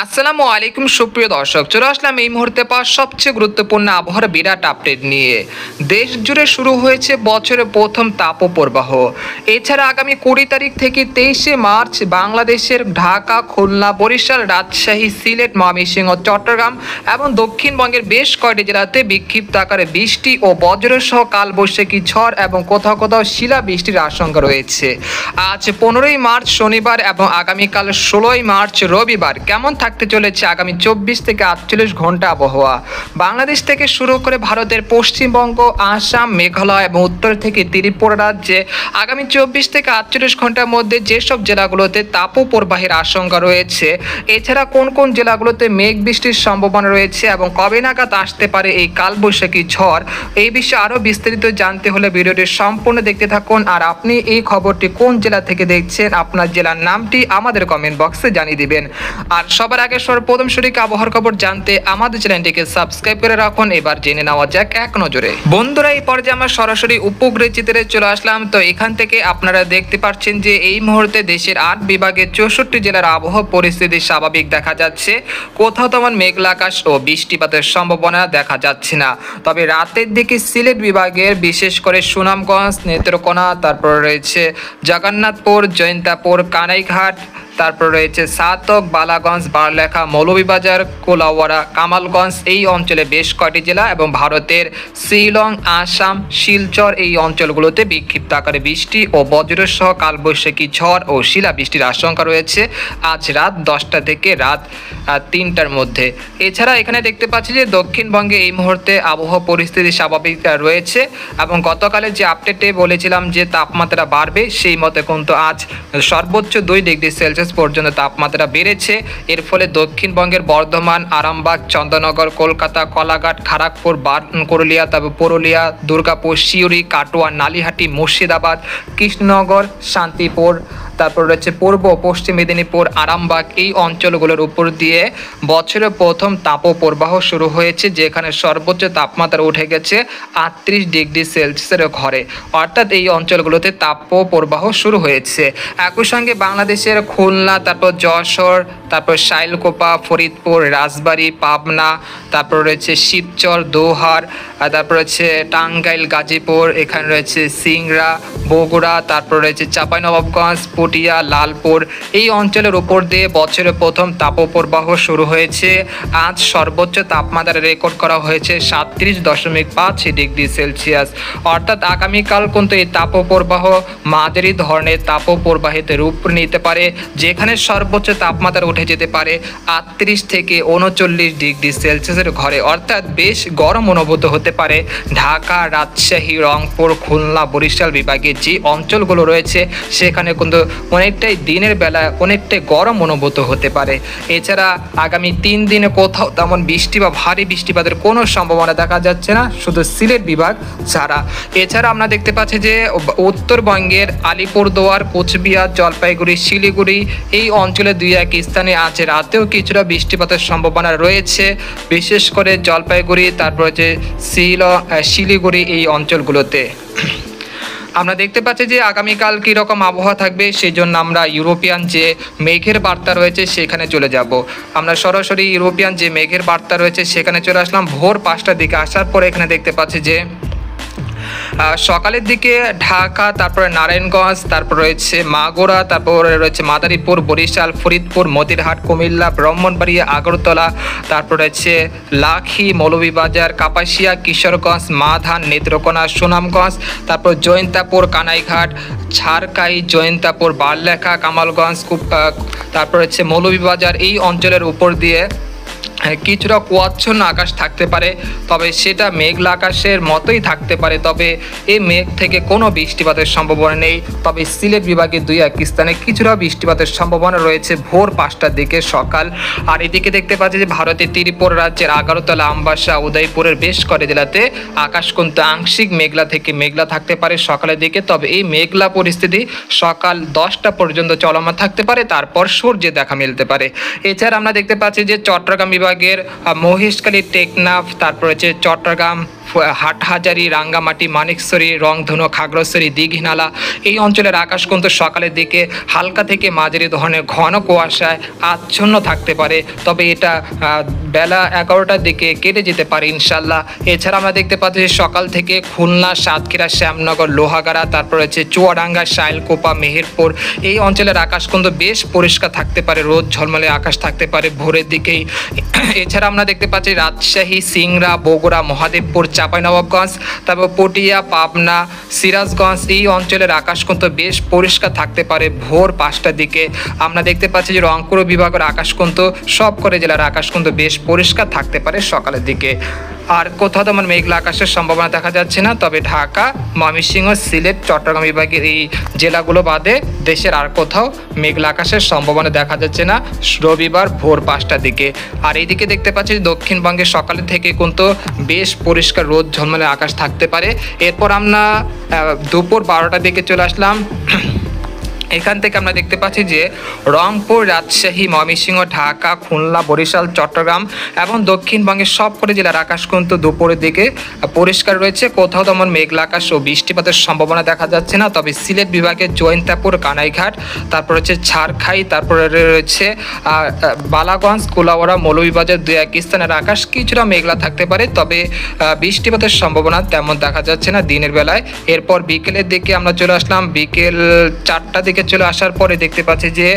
আসসালামু আলাইকুম সুপ্রিয় দর্শক, চলে আসলাম এই মুহূর্তে পাওয়া সবচেয়ে গুরুত্বপূর্ণ আবহাওয়ার বিরাট আপডেট নিয়ে। দেশ জুড়ে শুরু হয়েছে বছরের প্রথম তাপপ্রবাহ। এছাড়া আগামী 20 তারিখ থেকে 23শে মার্চ বাংলাদেশের ঢাকা, খুলনা, বরিশাল, রাজশাহী, সিলেট, ময়মনসিংহ, চট্টগ্রাম এবং দক্ষিণবঙ্গের বেশ কয়েকটি জেলাতে বিক্ষিপ্ত আকারে বৃষ্টি ও বজ্রসহ কালবৈশাখী ঝড় এবং কোথাও কোথাও শিলা বৃষ্টির আশঙ্কা রয়েছে। আজ 15ই মার্চ শনিবার এবং আগামীকাল 16ই মার্চ রবিবার কেমন থাকতে চলেছে আগামী 24 থেকে 48 ঘন্টা আবহাওয়া। বাংলাদেশ থেকে শুরু করে ভারতের পশ্চিমবঙ্গ, আসাম, মেঘালয় এবং উত্তর থেকে ত্রিপুরা রাজ্যে আগামী 24 থেকে 48 ঘন্টার মধ্যে যেসব জেলাগুলোতে তাপপ্রবাহের আশঙ্কা রয়েছে, এছাড়া কোন কোন জেলাগুলোতে মেঘ বৃষ্টির সম্ভাবনা রয়েছে এবং কবে নাগাদ আসতে পারে এই কালবৈশাখী ঝড়, এই বিষয়ে আরও বিস্তারিত জানতে হলে ভিডিওটি সম্পূর্ণ দেখতে থাকুন। আর আপনি এই খবরটি কোন জেলা থেকে দেখছেন, আপনার জেলার নামটি আমাদের কমেন্ট বক্সে জানিয়ে দিবেন। আর সবার আগে সর্বপ্রথম সঠিক আবহাওয়ার খবর জানতে আমাদের চ্যানেলটিকে সাবস্ক্রাইব করে রাখুন। এবার জেনে নেওয়া যাক এক নজরে। বন্ধুরা, এই পর্যায়ে আমরা সরাসরি উপগ্রহ চিত্রে চলে আসলাম। তো এখান থেকে আপনারা দেখতে পাচ্ছেন যে এই মুহূর্তে দেশের 8 বিভাগের 64 জেলার আবহাওয়া পরিস্থিতি স্বাভাবিক দেখা যাচ্ছে। কোথাও তেমন মেঘলা আকাশ ও বৃষ্টিপাতের সম্ভাবনা দেখা যাচ্ছে না। তবে রাতের দিকে সিলেট বিভাগের বিশেষ করে সুনামগঞ্জ, নেত্রকোনা, তারপর রয়েছে জগন্নাথপুর, জয়ন্তাপুর, কানাইঘাট, তারপর রয়েছে সাতক, বালাগঞ্জ, বারলেখা, মৌলভীবাজার, কোলাউড়া, কামালগঞ্জ, এই অঞ্চলে বেশ কয়েকটি জেলা এবং ভারতের শিলং, আসাম, শিলচর এই অঞ্চলগুলোতে বিক্ষিপ্ত আকারে বৃষ্টি ও বজ্রসহ কালবৈশাখী ঝড় ও শিলাবৃষ্টির আশঙ্কা রয়েছে আজ রাত 10টা থেকে রাত 3টার মধ্যে। এছাড়া এখানে দেখতে পাচ্ছি যে দক্ষিণবঙ্গে এই মুহূর্তে আবহাওয়া পরিস্থিতি স্বাভাবিক রয়েছে এবং গতকালের যে আপডেটে বলেছিলাম যে তাপমাত্রা বাড়বে, সেই মতে কিন্তু আজ সর্বোচ্চ 2 ডিগ্রি সেলসিয়াস পর্যন্ত তাপমাত্রা বেড়েছে। এর ফলে দক্ষিণবঙ্গের বর্ধমান, আরামবাগ, চন্দননগর, কলকাতা, কলাঘাট, খড়গপুর, করলিয়া, তারপর পুরুলিয়া, দুর্গাপুর, সিউড়ি, কাটোয়া, নালিহাটি, মুর্শিদাবাদ, কৃষ্ণনগর, শান্তিপুর, তারপর রয়েছে পূর্ব পশ্চিম মেদিনীপুর, আরামবাগ এই অঞ্চলগুলোর উপর দিয়ে বছরের প্রথম তাপপ্রবাহ শুরু হয়েছে, যেখানে সর্বোচ্চ তাপমাত্রা উঠে গেছে 38 ডিগ্রি সেলসিয়াসের ঘরে। অর্থাৎ এই অঞ্চলগুলোতে তাপপ্রবাহ শুরু হয়েছে। একই সঙ্গে বাংলাদেশের খুলনা, তারপর যশোর, তারপর শাইলকোপা, ফরিদপুর, রাজবাড়ী, পাবনা, তারপর রয়েছে শিবচর, দোহার, তারপর রয়েছে টাঙ্গাইল, গাজীপুর, এখানে রয়েছে সিংড়া, বগুড়া, তারপর রয়েছে চাঁপাইনবাবগঞ্জ, পুটিয়া, লালপুর এই অঞ্চলের উপর দিয়ে বছরের প্রথম তাপপ্রবাহ শুরু হয়েছে। আজ সর্বোচ্চ তাপমাত্রা রেকর্ড করা হয়েছে 37.5 ডিগ্রি সেলসিয়াস। অর্থাৎ আগামীকাল কিন্তু এই তাপপ্রবাহ মাঝারি ধরনের তাপপ্রবাহিত রূপ নিতে পারে, যেখানে সর্বোচ্চ তাপমাত্রা উঠে যেতে পারে 38 থেকে 39 ডিগ্রি সেলসিয়াসের ঘরে। অর্থাৎ বেশ গরম অনুভূত হতে পারে ঢাকা, রাজশাহী, রংপুর, খুলনা, বরিশাল বিভাগে যে অঞ্চলগুলো রয়েছে, সেখানে কিন্তু অনেকটাই দিনের বেলা অনেকটাই গরম অনুভূত হতে পারে। এছাড়া আগামী 3 দিনে কোথাও তেমন বৃষ্টি বা ভারী বৃষ্টিপাতের কোনো সম্ভাবনা দেখা যাচ্ছে না, শুধু সিলেট বিভাগ ছাড়া। এছাড়া আমরা দেখতে পাচ্ছি যে উত্তরবঙ্গের আলিপুরদুয়ার, কোচবিহার, জলপাইগুড়ি, শিলিগুড়ি এই অঞ্চলে 2-1 স্থানে আজ রাতেও কিছুটা বৃষ্টিপাতের সম্ভাবনা রয়েছে, বিশেষ করে জলপাইগুড়ি, তারপরে যে শিলিগুড়ি এই অঞ্চলগুলোতে। আমরা দেখতে পাচ্ছি যে আগামীকাল কীরকম আবহাওয়া থাকবে, সেই জন্য আমরা ইউরোপিয়ান যে মেঘের বার্তা রয়েছে সেখানে চলে যাব। আমরা সরাসরি ইউরোপিয়ান যে মেঘের বার্তা রয়েছে সেখানে চলে আসলাম। ভোর 5টার দিকে আসার পরে এখানে দেখতে পাচ্ছি যে সকালের দিকে ঢাকা, তারপরে নারায়ণগঞ্জ, তারপর রয়েছে মাগুরা, তারপরে রয়েছে মাদারীপুর, বরিশাল, ফরিদপুর, মতিরহাট, কুমিল্লা, ব্রাহ্মণবাড়িয়া, আগরতলা, তারপর রয়েছে লাখি, মৌলভীবাজার, কাপাসিয়া, কিশোরগঞ্জ, মাধান, নেত্রকোনা, সুনামগঞ্জ, তারপর জয়ন্তাপুর, কানাইঘাট, ঝাড়কাই, জয়ন্তাপুর, বারলেখা, কামালগঞ্জ, তারপর হচ্ছে মৌলভীবাজার এই অঞ্চলের উপর দিয়ে কিছুটা কুয়াচ্ছন্ন আকাশ থাকতে পারে, তবে সেটা মেঘলা আকাশের মতোই থাকতে পারে। তবে এই মেঘ থেকে কোনো বৃষ্টিপাতের সম্ভাবনা নেই। তবে সিলেট বিভাগে 2-1 স্থানে কিছুটা বৃষ্টিপাতের সম্ভাবনা রয়েছে ভোর 5টার দিকে সকাল। আর এদিকে দেখতে পাচ্ছি যে ভারতের ত্রিপুরা রাজ্যের আগরতলা, আমবাসা, উদয়পুরের বেশ কয়েকটি জেলাতে আকাশ কিন্তু আংশিক মেঘলা থেকে মেঘলা থাকতে পারে সকালের দিকে। তবে এই মেঘলা পরিস্থিতি সকাল 10টা পর্যন্ত চলমান থাকতে পারে, তারপর সূর্যের দেখা মিলতে পারে। এছাড়া আমরা দেখতে পাচ্ছি যে চট্টগ্রাম বিভাগের মহেশখালী, টেকনাফ, তারপর হচ্ছে চট্টগ্রাম, হাটহাজারি, রাঙ্গামাটি, মানিকছড়ি, রংধনু, খাগড়াছড়ি, দীঘিনালা এই অঞ্চলের আকাশ কিন্তু সকালের দিকে হালকা থেকে মাঝারি ধরনের ঘন কুয়াশায় আচ্ছন্ন থাকতে পারে, তবে এটা বেলা 11টার দিকে কেটে যেতে পারে ইনশাল্লাহ। এছাড়া আমরা দেখতে পাচ্ছি সকাল থেকে খুলনা, সাতক্ষীরা, শ্যামনগর, লোহাগাড়া, তারপর হচ্ছে চুয়াডাঙ্গা, শাইলকোপা, মেহেরপুর এই অঞ্চলের আকাশ কিন্তু বেশ পরিষ্কার থাকতে পারে, রোদ ঝলমলে আকাশ থাকতে পারে ভোরের দিকেই। এছাড়া আমরা দেখতে পাচ্ছি রাজশাহী, সিংড়া, বগুড়া, মহাদেবপুর, চাঁপাইনবাবগঞ্জ, তারপর পটিয়া, পাবনা, সিরাজগঞ্জ এই অঞ্চলের আকাশ কিন্তু বেশ পরিষ্কার থাকতে পারে ভোর 5টার দিকে। আমরা দেখতে পাচ্ছি যে রংপুর বিভাগের আকাশ কিন্তু সবকটি জেলার আকাশ কিন্তু বেশ পরিষ্কার থাকতে পারে সকালের দিকে। আর কোথাও তেমন মেঘলা আকাশের সম্ভাবনা দেখা যাচ্ছে না, তবে ঢাকা, ময়মনসিংহ, সিলেট, চট্টগ্রাম বিভাগের এই জেলাগুলো বাদে দেশের আর কোথাও মেঘলা আকাশের সম্ভাবনা দেখা যাচ্ছে না রবিবার ভোর 5টার দিকে। আর এইদিকে দেখতে পাচ্ছি দক্ষিণবঙ্গে সকালে থেকে কিন্তু বেশ পরিষ্কার রোদ ঝলমলে আকাশ থাকতে পারে। এরপর আমরা দুপুর 12টার দিকে চলে আসলাম। এখান থেকে আমরা দেখতে পাচ্ছি যে রংপুর, রাজশাহী, ময়মনসিংহ, ঢাকা, খুলনা, বরিশাল, চট্টগ্রাম এবং দক্ষিণবঙ্গের সবকটি জেলার আকাশ কিন্তু দুপুরের দিকে পরিষ্কার রয়েছে, কোথাও তেমন মেঘলা আকাশ ও বৃষ্টিপাতের সম্ভাবনা দেখা যাচ্ছে না। তবে সিলেট বিভাগের জৈন্তাপুর, কানাইঘাট, তারপর হচ্ছে ঝাড়খাই, তারপরে রয়েছে বালাগঞ্জ, কুলাউড়া, মৌলভীবাজার 2-1 স্থানের আকাশ কিছুটা মেঘলা থাকতে পারে, তবে বৃষ্টিপাতের সম্ভাবনা তেমন দেখা যাচ্ছে না দিনের বেলায়। এরপর বিকেলের দিকে আমরা চলে আসলাম। বিকেল 4টার দিকে চলে আসার পরে দেখতে পাচ্ছি যে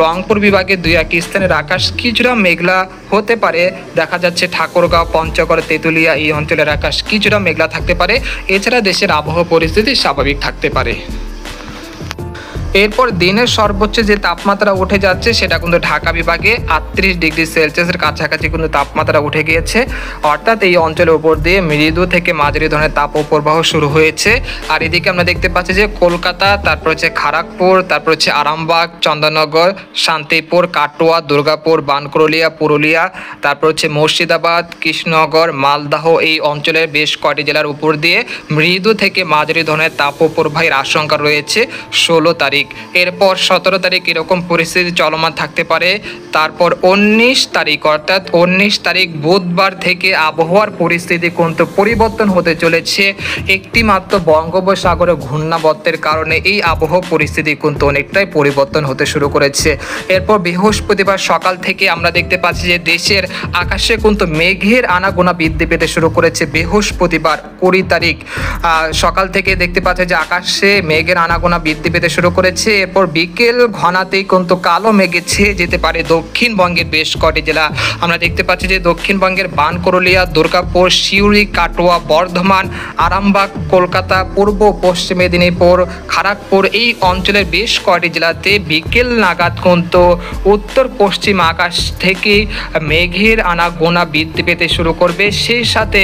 রংপুর বিভাগে 2-1 স্থানের আকাশ কিছুটা মেঘলা হতে পারে, দেখা যাচ্ছে ঠাকুরগাঁও, পঞ্চগড়, তেঁতুলিয়া এই অঞ্চলের আকাশ কিছুটা মেঘলা থাকতে পারে। এছাড়া দেশের আবহাওয়া পরিস্থিতি স্বাভাবিক থাকতে পারে। এরপর দিনের সর্বোচ্চ যে তাপমাত্রা উঠে যাচ্ছে সেটা কিন্তু ঢাকা বিভাগে 38 ডিগ্রি সেলসিয়াসের কাছাকাছি কিন্তু তাপমাত্রা উঠে গিয়েছে, অর্থাৎ এই অঞ্চলের উপর দিয়ে মৃদু থেকে মাঝারি ধরনের তাপপ্রবাহ শুরু হয়েছে। আর এদিকে আমরা দেখতে পাচ্ছি যে কলকাতা, তারপর হচ্ছে খড়গপুর, তারপর হচ্ছে আরামবাগ, চন্দননগর, শান্তিপুর, কাটোয়া, দুর্গাপুর, বানকুরলিয়া, পুরুলিয়া, তারপর হচ্ছে মুর্শিদাবাদ, কৃষ্ণনগর, মালদহ এই অঞ্চলের বেশ কয়েকটি জেলার উপর দিয়ে মৃদু থেকে মাঝারি ধরনের তাপপ্রবাহের আশঙ্কা রয়েছে 16 তারিখ। এরপর 17 তারিখ এরকম পরিস্থিতি চলমান থাকতে পারে। তারপর 19 তারিখ অর্থাৎ 19 তারিখ বুধবার থেকে আবহাওয়ার পরিস্থিতি কিন্তু পরিবর্তন হতে চলেছে। একটি মাত্র বঙ্গোপসাগরে ঘূর্ণাবর্তের কারণে এই আবহাওয়া পরিস্থিতি কিন্তু অনেকটাই পরিবর্তন হতে শুরু করেছে। এরপর বৃহস্পতিবার সকাল থেকে আমরা দেখতে পাচ্ছি যে দেশের আকাশে কিন্তু মেঘের আনাগোনা বৃদ্ধি পেতে শুরু করেছে। বৃহস্পতিবার 20 তারিখ সকাল থেকে দেখতে পাচ্ছি যে আকাশে মেঘের আনাগোনা বৃদ্ধি পেতে শুরু করেছে। এরপর বিকেল ঘনাতেই কিন্তু কালো মেঘে ছেয়ে যেতে পারে দক্ষিণবঙ্গের বেশ কটি জেলা। আমরা দেখতে পাচ্ছি যে দক্ষিণবঙ্গের বানকুরলিয়া, দুর্গাপুর, সিউড়ি, কাটোয়া, বর্ধমান, আরামবাগ, কলকাতা, পূর্ব পশ্চিম মেদিনীপুর, খড়গপুর এই অঞ্চলের বেশ কটি জেলাতে বিকেল নাগাদ কিন্তু উত্তর পশ্চিম আকাশ থেকে মেঘের আনাগোনা বৃদ্ধি পেতে শুরু করবে। সেই সাথে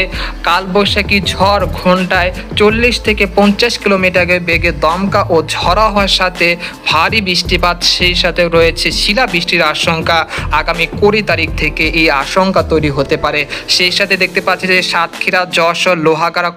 কালবৈশাখী ঝড় ঘন্টায় 40 থেকে 50 কিলোমিটার বেগে দমকা ও ঝড়া হওয়ার সাথে ভারী বৃষ্টিপাত, সেই সাথে রয়েছে শিলা বৃষ্টির আশঙ্কা। আগামী 20 তারিখ থেকে এই আশঙ্কা তৈরি হতে পারে। সেই সাথে দেখতে পাচ্ছি যে সাতক্ষীরা, যশোর, লোহাগাড়া,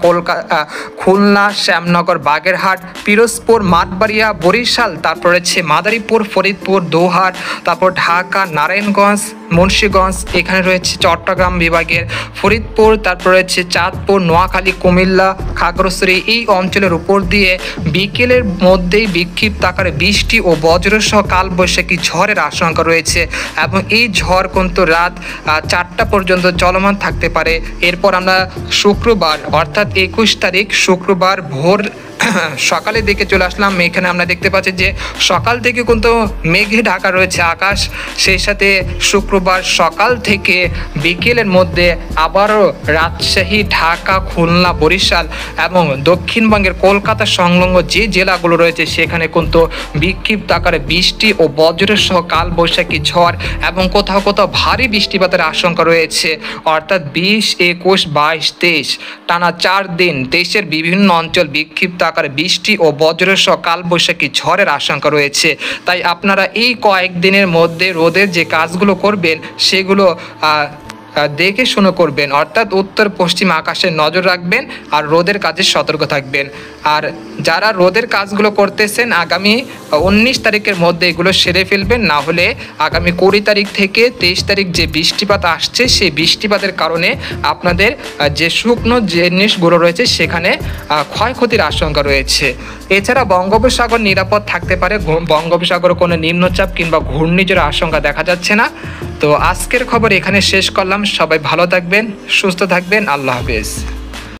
খুলনা, শ্যামনগর, বাগেরহাট, পিরোজপুর, মাঠবাড়িয়া, বরিশাল, তারপর রয়েছে মাদারীপুর, ফরিদপুর, দোহার, তারপর ঢাকা, নারায়ণগঞ্জ, মুন্সিগঞ্জ, এখানে রয়েছে চট্টগ্রাম বিভাগের ফরিদপুর, তারপর রয়েছে চাঁদপুর, নোয়াখালী, কুমিল্লা, খাগড়াছড়ি এই অঞ্চলের উপর দিয়ে বিকেলের মধ্যেই বিক্ষিপ্ত আকারে বৃষ্টি ও বজ্রসহ কালবৈশাখী ঝড়ের আশঙ্কা রয়েছে এবং এই ঝড় কিন্তু রাত 4টা পর্যন্ত চলমান থাকতে পারে। এরপর আমরা শুক্রবার অর্থাৎ 21 তারিখ শুক্রবার ভোর সকালের দিকে চলে আসলাম। এখানে আমরা দেখতে পাচ্ছি যে সকাল থেকে কিন্তু মেঘে ঢাকা রয়েছে আকাশ। সেই সাথে শুক্রবার সকাল থেকে বিকেলের মধ্যে আবারও রাজশাহী, ঢাকা, খুলনা, বরিশাল এবং দক্ষিণবঙ্গের কলকাতা সংলগ্ন যে জেলাগুলো রয়েছে সেখানে কিন্তু বিক্ষিপ্ত আকারে বৃষ্টি ও বজ্রসহ কালবৈশাখী ঝড় এবং কোথাও কোথাও ভারী বৃষ্টিপাতের আশঙ্কা রয়েছে। অর্থাৎ 20, 21, 22, 23 টানা 4 দিন দেশের বিভিন্ন অঞ্চল বিক্ষিপ্ত আকারে বৃষ্টি ও বজ্রসহ কালবৈশাখী ঝড়ের আশঙ্কা রয়েছে। তাই আপনারা এই কয়েকদিনের মধ্যে রোদের যে কাজগুলো করবেন সেগুলো দেখে শুনে করবেন, অর্থাৎ উত্তর পশ্চিম আকাশে নজর রাখবেন আর রোদের কাজে সতর্ক থাকবেন। আর যারা রোদের কাজগুলো করতেছেন আগামী 19 তারিখের মধ্যে এগুলো সেরে ফেলবেন, না হলে আগামী 20 তারিখ থেকে 23 তারিখ যে বৃষ্টিপাত আসছে সেই বৃষ্টিপাতের কারণে আপনাদের যে শুকনো জিনিসগুলো রয়েছে সেখানে ক্ষয়ক্ষতির আশঙ্কা রয়েছে। এছাড়া বঙ্গোপসাগর নিরাপদ থাকতে পারে, বঙ্গোপসাগরে কোনো নিম্নচাপ কিংবা ঘূর্ণিঝড়ের আশঙ্কা দেখা যাচ্ছে না। তো আজকের খবর এখানে শেষ করলাম। সবাই ভালো থাকবেন, সুস্থ থাকবেন, আল্লাহ হাফেজ।